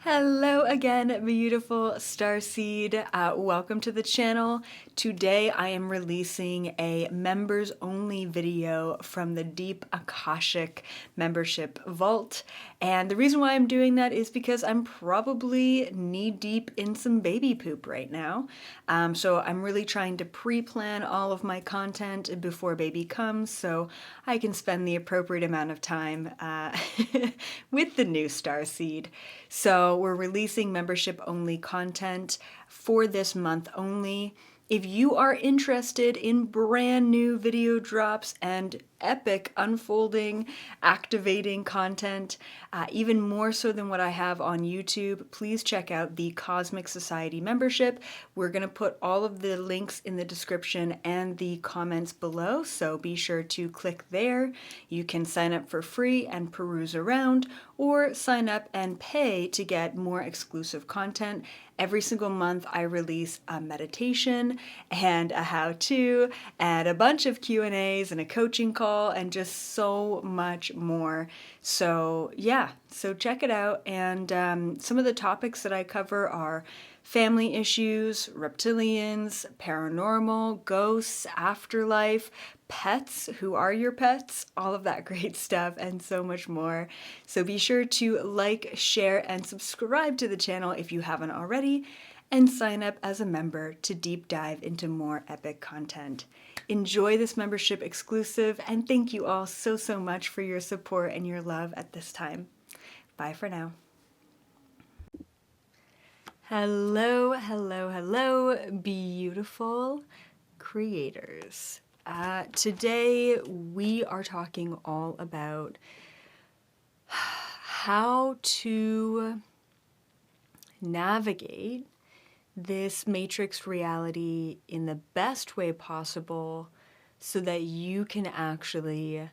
Hello again, beautiful starseed. Welcome to the channel. Today I am releasing a members only video from the Deep Akashic membership vault. And the reason why I'm doing that is because I'm probably knee deep in some baby poop right now. So I'm really trying to pre-plan all of my content before baby comes so I can spend the appropriate amount of time with the new starseed. So we're releasing membership only content for this month only. If you are interested in brand new video drops and epic unfolding, activating content, even more so than what I have on YouTube, please check out the Cosmic Society membership. We're going to put all of the links in the description and the comments below, so be sure to click there. You can sign up for free and peruse around, or sign up and pay to get more exclusive content. Every single month I release a meditation and a how-to and a bunch of Q&As and a coaching call and just so much more. So yeah, so check it out. And some of the topics that I cover are family issues, reptilians, paranormal, ghosts, afterlife, pets, who are your pets, all of that great stuff, and so much more. So be sure to like, share, and subscribe to the channel if you haven't already, and sign up as a member to deep dive into more epic content. Enjoy this membership exclusive, and thank you all so much for your support and your love at this time. Bye for now. Hello, beautiful creators. Today we are talking all about how to navigate this matrix reality in the best way possible so that you can actually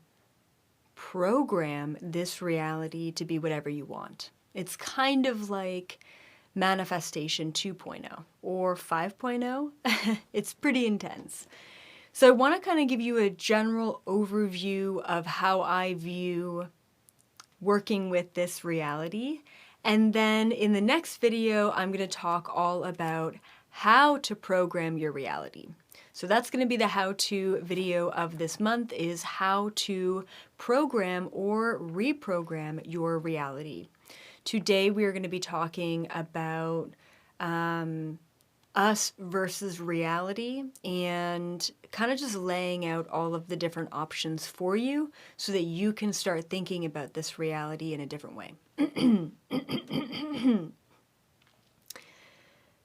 program this reality to be whatever you want. It's kind of like Manifestation 2.0 or 5.0. It's pretty intense. So I want to kind of give you a general overview of how I view working with this reality. And then in the next video, I'm going to talk all about how to program your reality. So that's going to be the how-to video of this month, is how to program or reprogram your reality. Today we are going to be talking about us versus reality, and kind of just laying out all of the different options for you so that you can start thinking about this reality in a different way.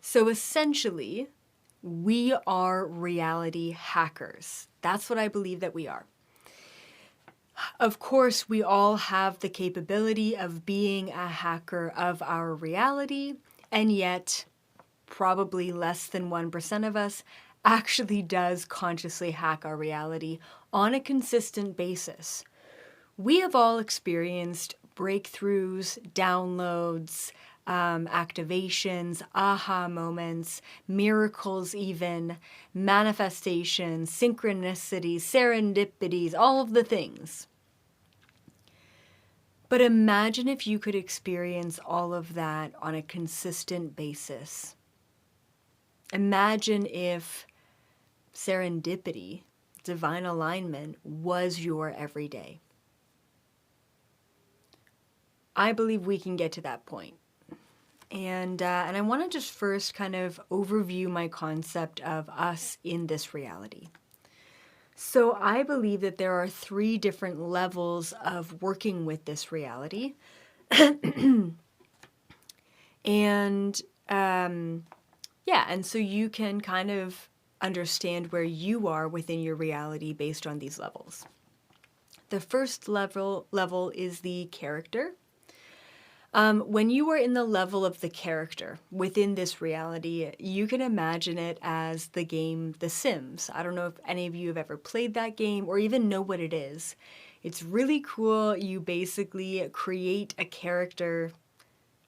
So essentially, we are reality hackers. That's what I believe that we are. Of course, we all have the capability of being a hacker of our reality, and yet probably less than 1% of us actually does consciously hack our reality on a consistent basis. We have all experienced breakthroughs, downloads, activations, aha moments, miracles even, manifestations, synchronicities, serendipities, all of the things. But imagine if you could experience all of that on a consistent basis. Imagine if serendipity, divine alignment, was your everyday. I believe we can get to that point. And I want to just first kind of overview my concept of us in this reality. So I believe that there are 3 different levels of working with this reality. And yeah, and so you can kind of understand where you are within your reality based on these levels. The first level is the character. When you are in the level of the character within this reality, you can imagine it as the game The Sims. I don't know if any of you have ever played that game or even know what it is. It's really cool. You basically create a character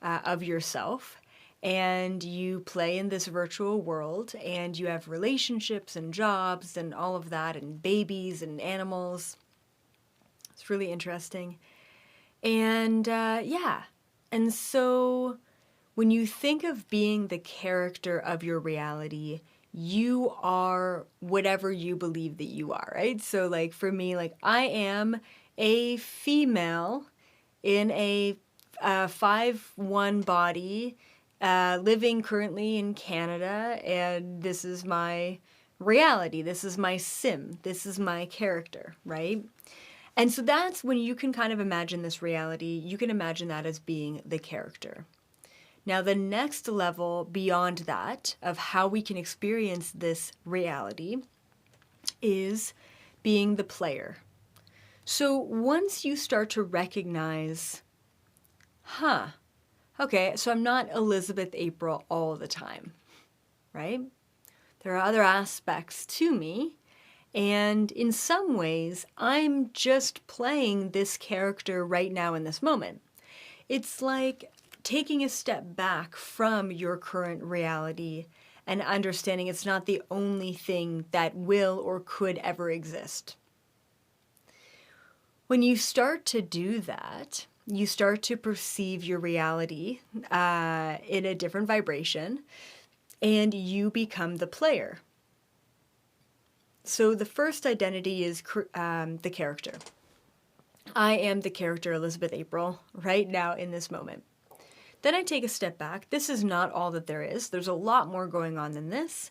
of yourself, and you play in this virtual world, and you have relationships and jobs and all of that, and babies and animals. It's really interesting. And yeah. And so When you think of being the character of your reality, you are whatever you believe that you are, right? So like for me, like I am a female in a 5'1" body, living currently in Canada, and this is my reality. This is my sim. This is my character, right? And so that's when you can kind of imagine this reality. You can imagine that as being the character. Now, the next level beyond that of how we can experience this reality is being the player. So once you start to recognize, okay, so I'm not Elizabeth April all the time, right? There are other aspects to me, and in some ways, I'm just playing this character right now in this moment. It's like taking a step back from your current reality and understanding it's not the only thing that will or could ever exist. When you start to do that, you start to perceive your reality in a different vibration, and you become the player. So the first identity is the character. I am the character Elizabeth April right now in this moment. Then I take a step back. This is not all that there is. There's a lot more going on than this.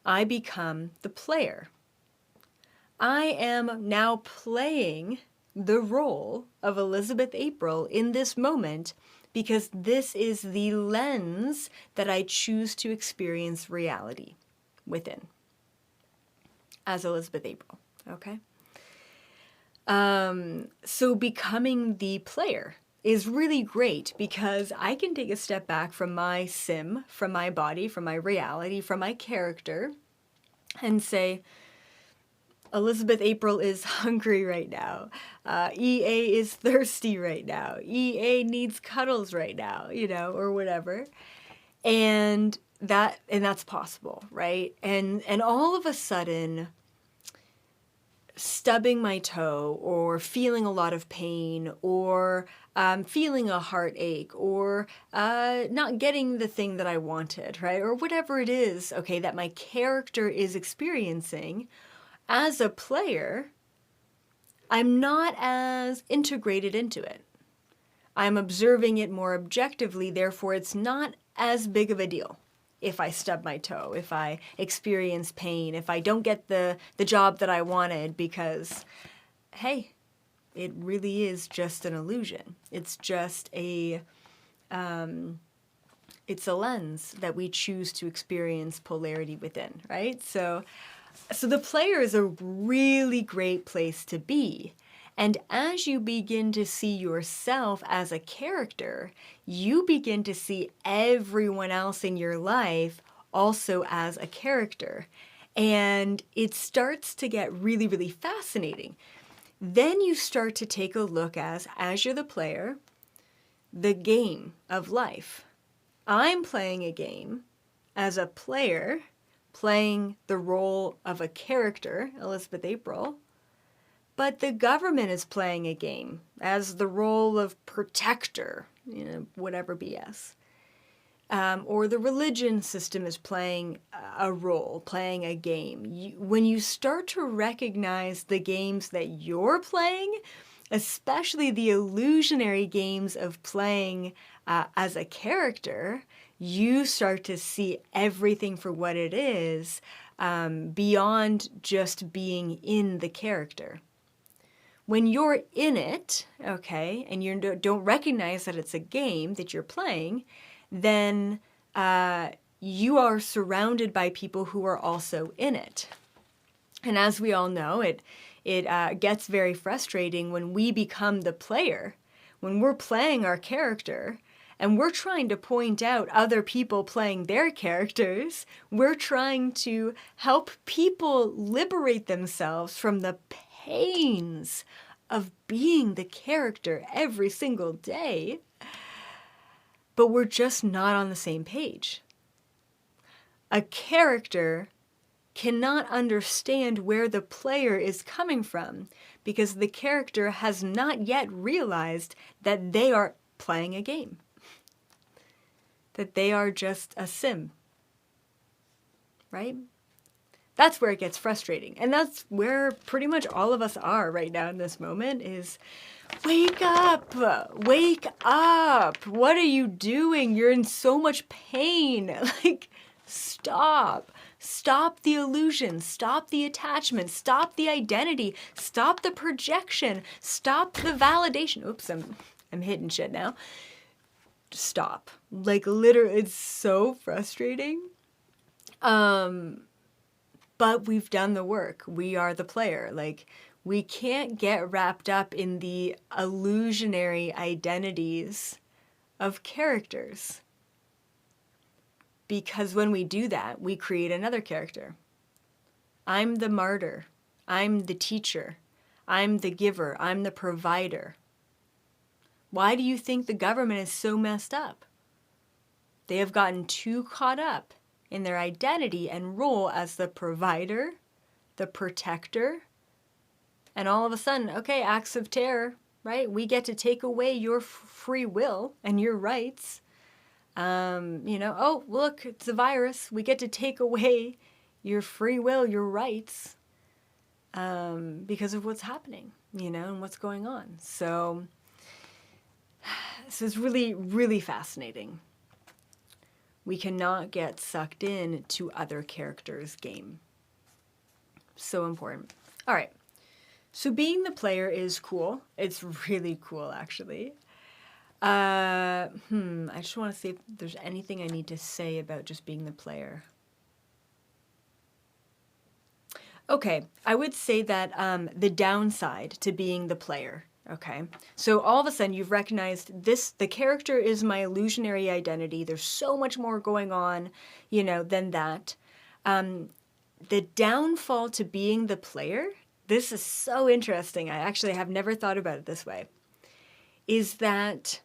I become the player. I am now playing the role of Elizabeth April in this moment because this is the lens that I choose to experience reality within as Elizabeth April, okay? So becoming the player is really great because I can take a step back from my sim, from my body, from my reality, from my character, and say, Elizabeth April is hungry right now. EA is thirsty right now. EA needs cuddles right now, you know, or whatever. And that's possible, right? And all of a sudden, stubbing my toe or feeling a lot of pain or feeling a heartache or not getting the thing that I wanted, right? Or whatever it is, okay, that my character is experiencing, as a player, I'm not as integrated into it. I'm observing it more objectively, therefore it's not as big of a deal. If I stub my toe, if I experience pain, if I don't get the job that I wanted because, hey, it really is just an illusion. It's just it's a lens that we choose to experience polarity within, right? So the player is a really great place to be. And as you begin to see yourself as a character, you begin to see everyone else in your life also as a character. And it starts to get really, really fascinating. Then you start to take a look as you're the player, the game of life. I'm playing a game as a player, playing the role of a character, Elizabeth April, but the government is playing a game as the role of protector, you know, whatever BS. Or the religion system is playing a role, playing a game. When you start to recognize the games that you're playing, especially the illusionary games of playing as a character, you start to see everything for what it is, beyond just being in the character. When you're in it, okay, and you don't recognize that it's a game that you're playing, then you are surrounded by people who are also in it. And as we all know, it gets very frustrating when we become the player, when we're playing our character, and we're trying to point out other people playing their characters. We're trying to help people liberate themselves from the pains of being the character every single day. But we're just not on the same page. A character cannot understand where the player is coming from because the character has not yet realized that they are playing a game. that they are just a sim, right? That's where it gets frustrating. And that's where pretty much all of us are right now in this moment is, wake up, wake up. What are you doing? You're in so much pain. Like, stop. Stop the illusion. Stop the attachment. Stop the identity. Stop the projection. Stop the validation. Oops, I'm hitting shit now. Stop. Like, literally, it's so frustrating. But we've done the work. We are the player. Like, we can't get wrapped up in the illusionary identities of characters. Because when we do that, we create another character. I'm the martyr. I'm the teacher. I'm the giver. I'm the provider. Why do you think the government is so messed up? They have gotten too caught up in their identity and role as the provider, the protector, and all of a sudden, okay, acts of terror, right? We get to take away your free will and your rights. Oh, look, it's a virus. We get to take away your free will, your rights, because of what's happening, and what's going on. So this is really, really fascinating. We cannot get sucked in to other characters' game. So important. All right. So being the player is cool. It's really cool, actually. I just want to see if there's anything I need to say about just being the player. Okay, I would say that the downside to being the player. Okay, so all of a sudden you've recognized the character is my illusionary identity. There's so much more going on, than that. The downfall to being the player, this is so interesting. I actually have never thought about it this way, is that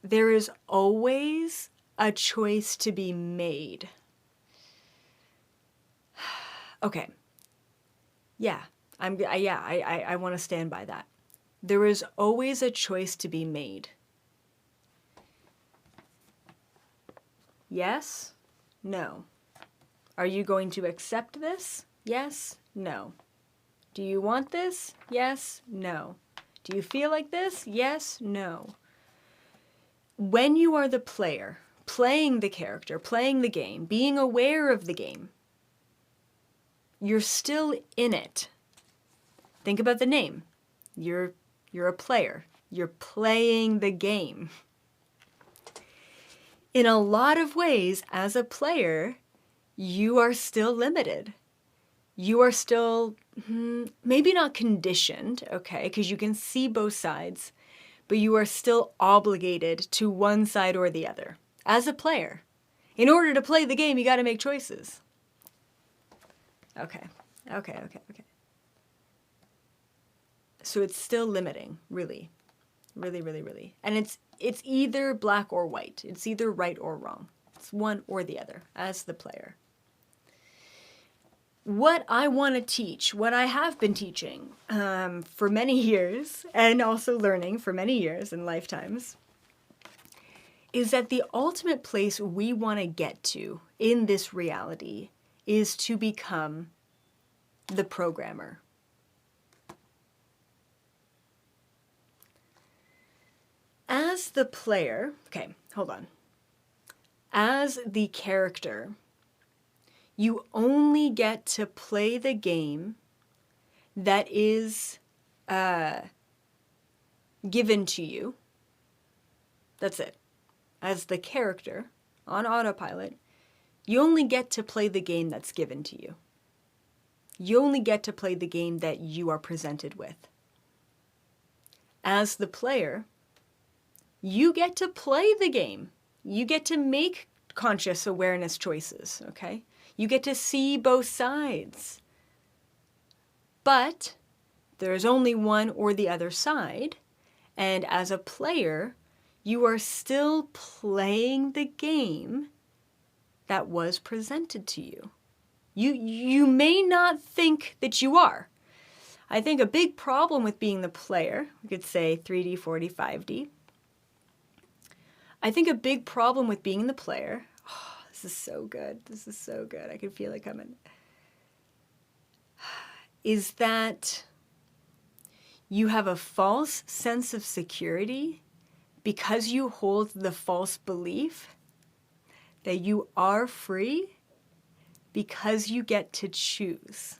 there is always a choice to be made. Okay. Yeah, I want to stand by that. There is always a choice to be made. Yes? No. Are you going to accept this? Yes? No. Do you want this? Yes? No. Do you feel like this? Yes? No. When you are the player, playing the character, playing the game, being aware of the game, you're still in it. Think about the name. You're a player. You're playing the game. In a lot of ways, as a player, you are still limited. You are still, maybe not conditioned, okay, because you can see both sides, but you are still obligated to one side or the other. As a player, in order to play the game, you got to make choices. Okay. So it's still limiting, really. Really, really, really. And it's either black or white. It's either right or wrong. It's one or the other as the player. What I want to teach, what I have been teaching for many years, and also learning for many years and lifetimes, is that the ultimate place we want to get to in this reality is to become the programmer. As the player, okay, hold on. As the character, you only get to play the game that is given to you. That's it. As the character on autopilot, you only get to play the game that's given to you. You only get to play the game that you are presented with. As the player, you get to play the game. You get to make conscious awareness choices, okay? You get to see both sides. But there's only one or the other side, and as a player, you are still playing the game that was presented to you. You may not think that you are. I think a big problem with being the player, we could say 3D, 4D, 5D, I think a big problem with being the player, oh, this is so good, this is so good, I can feel it coming, is that you have a false sense of security because you hold the false belief that you are free because you get to choose.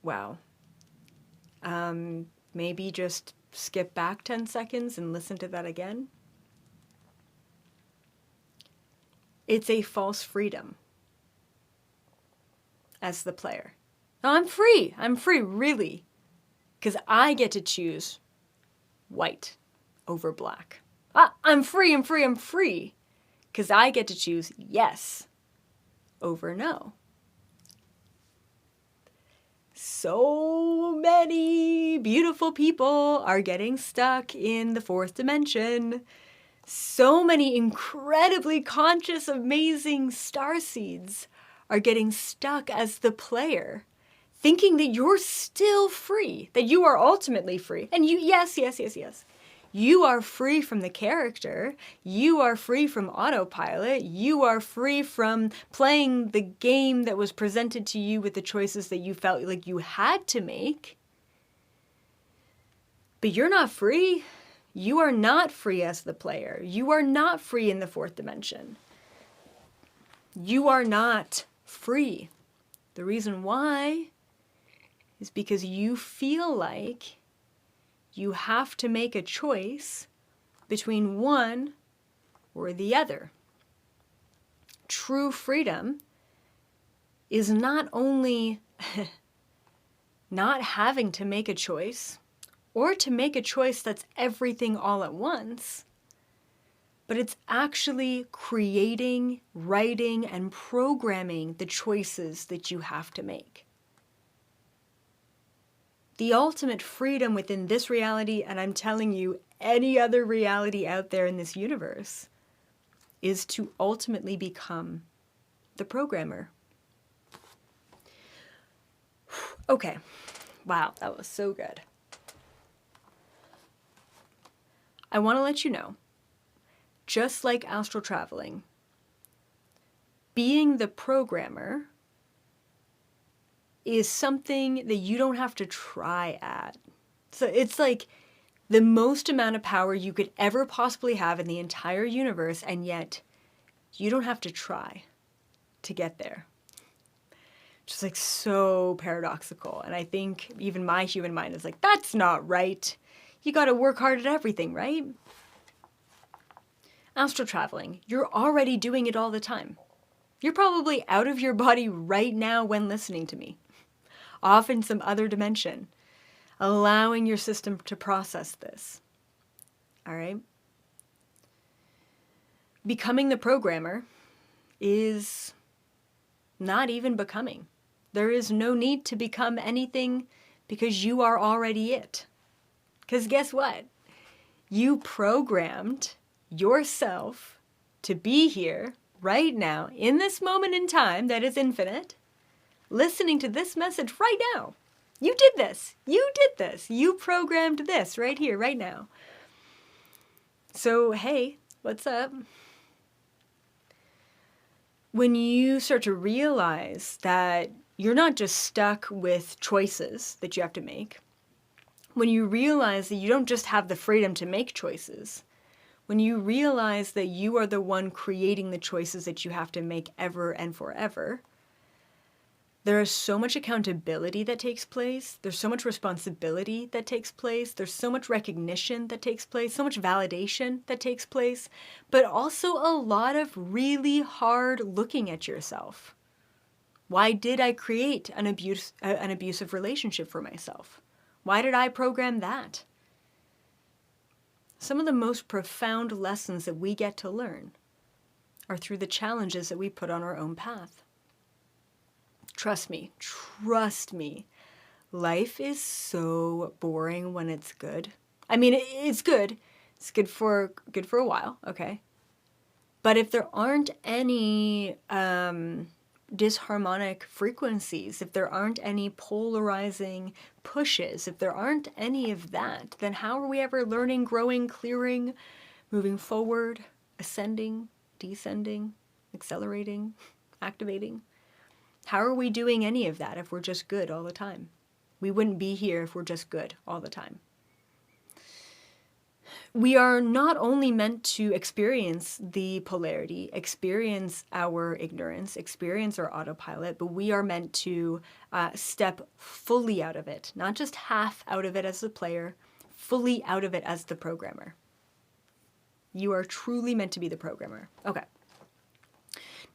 Wow. Maybe just skip back 10 seconds and listen to that again. It's a false freedom as the player. No, I'm free, really, because I get to choose white over black. I'm free, because I get to choose yes over no. So many beautiful people are getting stuck in the fourth dimension. So many incredibly conscious, amazing starseeds are getting stuck as the player, thinking that you're still free, that you are ultimately free. And yes. You are free from the character. You are free from autopilot. You are free from playing the game that was presented to you with the choices that you felt like you had to make. But you're not free. You are not free as the player. You are not free in the fourth dimension. You are not free. The reason why is because you feel like you have to make a choice between one or the other. True freedom is not only not having to make a choice, or to make a choice that's everything all at once, but it's actually creating, writing, and programming the choices that you have to make. The ultimate freedom within this reality, and I'm telling you, any other reality out there in this universe, is to ultimately become the programmer. Okay, wow, that was so good. I want to let you know, just like astral traveling, being the programmer is something that you don't have to try at. So it's like the most amount of power you could ever possibly have in the entire universe, and yet you don't have to try to get there. Just like so paradoxical. And I think even my human mind is like, that's not right. You got to work hard at everything, right? Astral traveling, you're already doing it all the time. You're probably out of your body right now when listening to me, off in some other dimension, allowing your system to process this. All right? Becoming the programmer is not even becoming. There is no need to become anything because you are already it. Because guess what? You programmed yourself to be here right now in this moment in time that is infinite, listening to this message right now. You did this. You did this. You programmed this right here, right now. So, hey, what's up? When you start to realize that you're not just stuck with choices that you have to make, when you realize that you don't just have the freedom to make choices, when you realize that you are the one creating the choices that you have to make ever and forever, there is so much accountability that takes place. There's so much responsibility that takes place. There's so much recognition that takes place, so much validation that takes place, but also a lot of really hard looking at yourself. Why did I create an abusive relationship for myself? Why did I program that? Some of the most profound lessons that we get to learn are through the challenges that we put on our own path. Trust me, life is so boring when it's good. I mean, it's good. It's good for a while, okay? But if there aren't any disharmonic frequencies, if there aren't any polarizing pushes, if there aren't any of that, then how are we ever learning, growing, clearing, moving forward, ascending, descending, accelerating, activating? How are we doing any of that if we're just good all the time? We wouldn't be here if we're just good all the time. We are not only meant to experience the polarity, experience our ignorance, experience our autopilot, but we are meant to step fully out of it, not just half out of it as the player, fully out of it as the programmer. You are truly meant to be the programmer. Okay.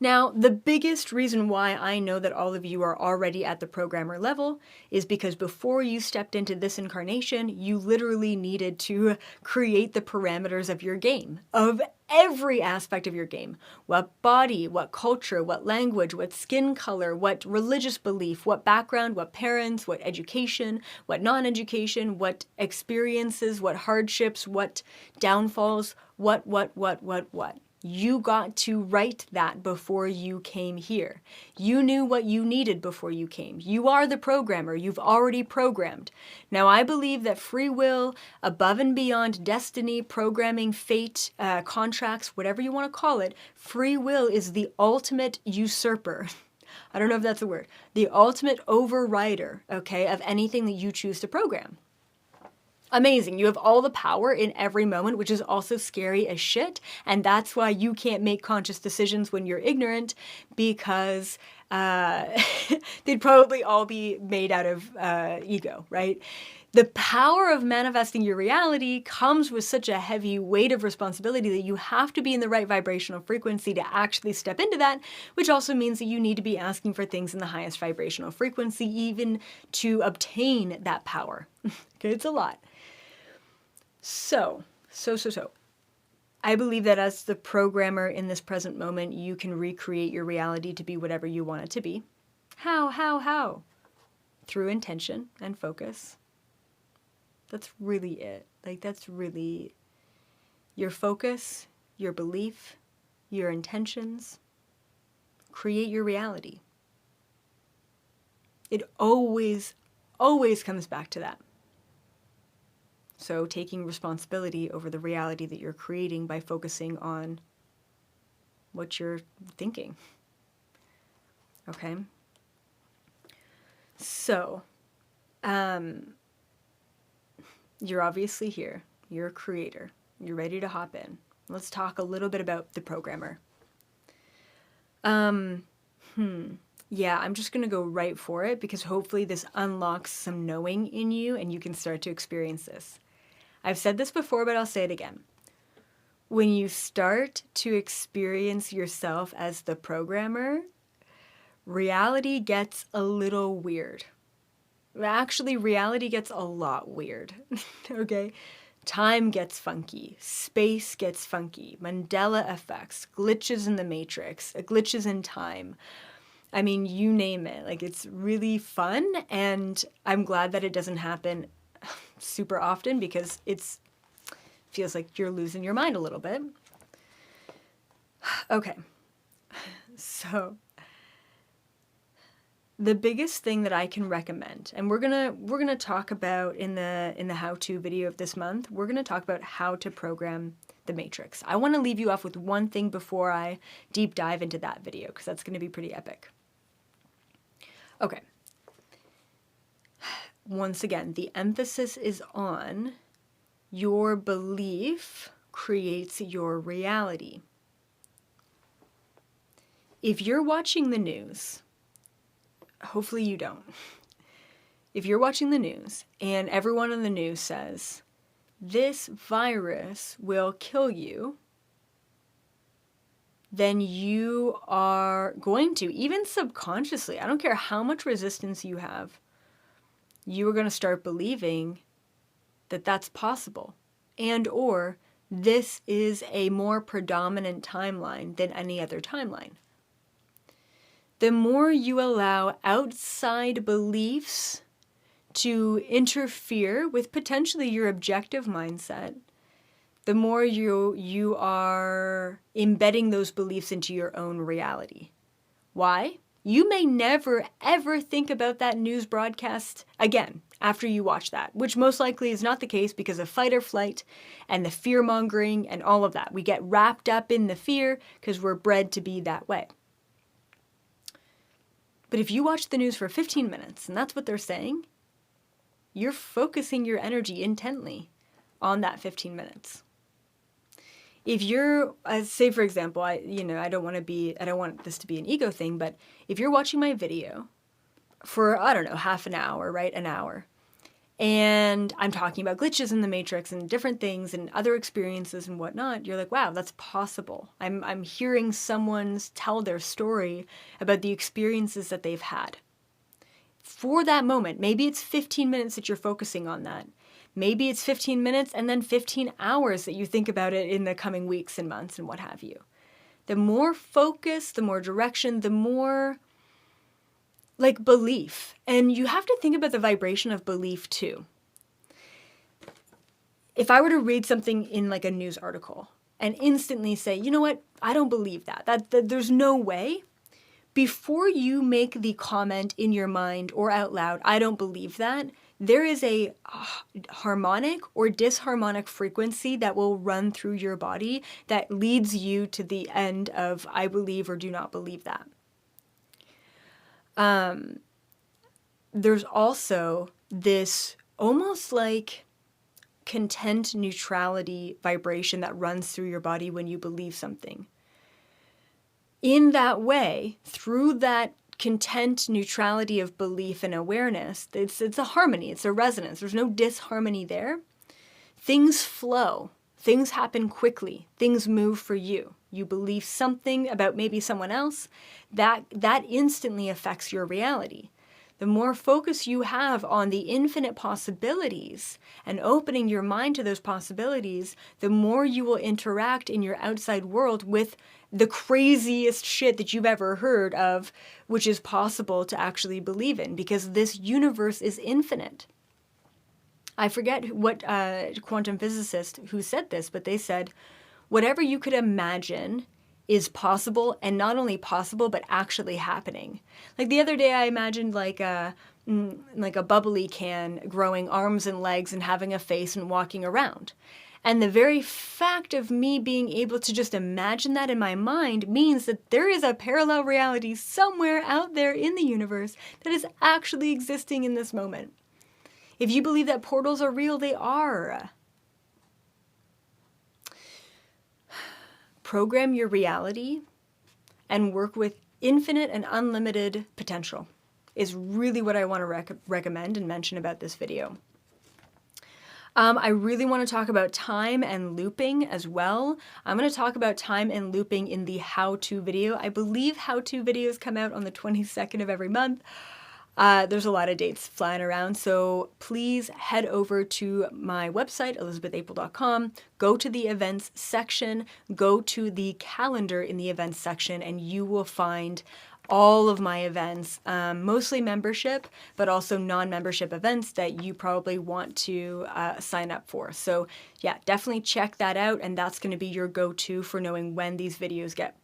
Now, the biggest reason why I know that all of you are already at the programmer level is because before you stepped into this incarnation, you literally needed to create the parameters of your game, of every aspect of your game. What body, what culture, what language, what skin color, what religious belief, what background, what parents, what education, what non-education, what experiences, what hardships, what downfalls, what. You got to write that before you came here. You knew what you needed before you came. You are the programmer. You've already programmed. Now, I believe that free will, above and beyond destiny, programming, fate, contracts, whatever you want to call it, free will is the ultimate usurper. I don't know if that's a word. The ultimate overrider, okay, of anything that you choose to program. Amazing. You have all the power in every moment, which is also scary as shit. And that's why you can't make conscious decisions when you're ignorant, because they'd probably all be made out of ego, right? The power of manifesting your reality comes with such a heavy weight of responsibility that you have to be in the right vibrational frequency to actually step into that, which also means that you need to be asking for things in the highest vibrational frequency even to obtain that power. Okay, it's a lot. So. I believe that as the programmer in this present moment, you can recreate your reality to be whatever you want it to be. How? Through intention and focus. That's really it. Like, that's really your focus, your belief, your intentions. Create your reality. It always comes back to that. So taking responsibility over the reality that you're creating by focusing on what you're thinking. Okay? So, you're obviously here. You're a creator. You're ready to hop in. Let's talk a little bit about the programmer. Yeah, I'm just going to go right for it because hopefully this unlocks some knowing in you and you can start to experience this. I've said this before, but I'll say it again. When you start to experience yourself as the programmer, reality gets a little weird. Actually, reality gets a lot weird, okay? Time gets funky, space gets funky, Mandela effects, glitches in the matrix, glitches in time. I mean, you name it. Like, it's really fun, and I'm glad that it doesn't happen super often because it feels like you're losing your mind a little bit. Okay, so the biggest thing that I can recommend, and we're gonna talk about in the how-to video of this month, we're gonna talk about how to program the matrix. I want to leave you off with one thing before I deep dive into that video because that's going to be pretty epic. Okay. Once again, the emphasis is on your belief creates your reality. If you're watching the news, hopefully you don't. If you're watching the news and everyone on the news says, this virus will kill you, then you are going to, even subconsciously, I don't care how much resistance you have, you are going to start believing that that's possible. And or this is a more predominant timeline than any other timeline. The more you allow outside beliefs to interfere with potentially your objective mindset, the more you are embedding those beliefs into your own reality. Why? You may never, ever think about that news broadcast again after you watch that, which most likely is not the case because of fight or flight and the fear-mongering and all of that. We get wrapped up in the fear because we're bred to be that way. But if you watch the news for 15 minutes, and that's what they're saying, you're focusing your energy intently on that 15 minutes. If you're, say for example, I don't want this to be an ego thing, but if you're watching my video for, I don't know, half an hour, right? An hour. And I'm talking about glitches in the Matrix and different things and other experiences and whatnot, you're like, wow, that's possible. I'm hearing someone's tell their story about the experiences that they've had. For that moment, maybe it's 15 minutes that you're focusing on that. Maybe it's 15 minutes and then 15 hours that you think about it in the coming weeks and months and what have you. The more focus, the more direction, the more like belief. And you have to think about the vibration of belief too. If I were to read something in like a news article and instantly say, you know what, I don't believe that there's no way. Before you make the comment in your mind or out loud, I don't believe that, there is a harmonic or disharmonic frequency that will run through your body that leads you to the end of I believe or do not believe that. There's also this almost like content neutrality vibration that runs through your body when you believe something. In that way, through that content neutrality of belief and awareness, it's a harmony, it's a resonance. There's no disharmony there. Things flow. Things happen quickly. Things move for you. You believe something about maybe someone else, that instantly affects your reality. The more focus you have on the infinite possibilities and opening your mind to those possibilities, the more you will interact in your outside world with the craziest shit that you've ever heard of, which is possible to actually believe in, because this universe is infinite. I forget what quantum physicist who said this, but they said, whatever you could imagine is possible, and not only possible, but actually happening. Like the other day I imagined like a bubbly can growing arms and legs and having a face and walking around. And the very fact of me being able to just imagine that in my mind means that there is a parallel reality somewhere out there in the universe that is actually existing in this moment. If you believe that portals are real, they are. Program your reality and work with infinite and unlimited potential is really what I want to recommend and mention about this video. I really want to talk about time and looping as well. I'm going to talk about time and looping in the how-to video. I believe how-to videos come out on the 22nd of every month. There's a lot of dates flying around, so please head over to my website, elizabethapel.com, go to the events section, go to the calendar in the events section, and you will find all of my events, mostly membership, but also non-membership events that you probably want to sign up for. So yeah, definitely check that out, and that's going to be your go-to for knowing when these videos get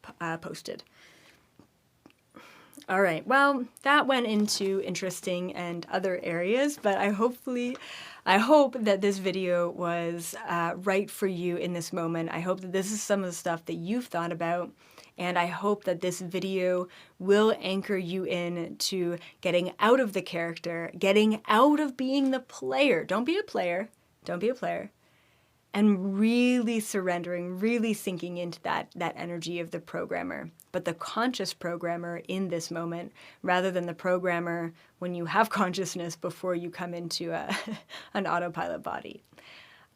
posted. All right, well, that went into interesting and other areas, but I hope that this video was right for you in this moment. I hope that this is some of the stuff that you've thought about, and I hope that this video will anchor you in to getting out of the character, getting out of being the player. Don't be a player. Don't be a player. And really surrendering, really sinking into that energy of the programmer, but the conscious programmer in this moment, rather than the programmer when you have consciousness before you come into an autopilot body.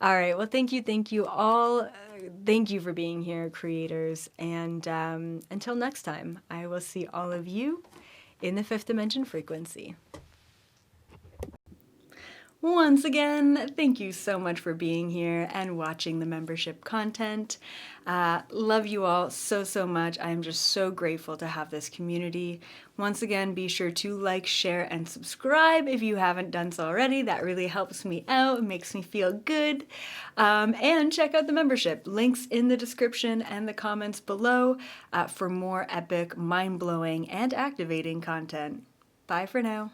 All right, well, thank you all. Thank you for being here, creators. And until next time, I will see all of you in the fifth dimension frequency. Once again, thank you so much for being here and watching the membership content. Love you all so much. I'm just so grateful to have this community. Once again, be sure to like, share, and subscribe if you haven't done so already. That really helps me out. It makes me feel good. And check out the membership. Links in the description and the comments below for more epic, mind-blowing, and activating content. Bye for now.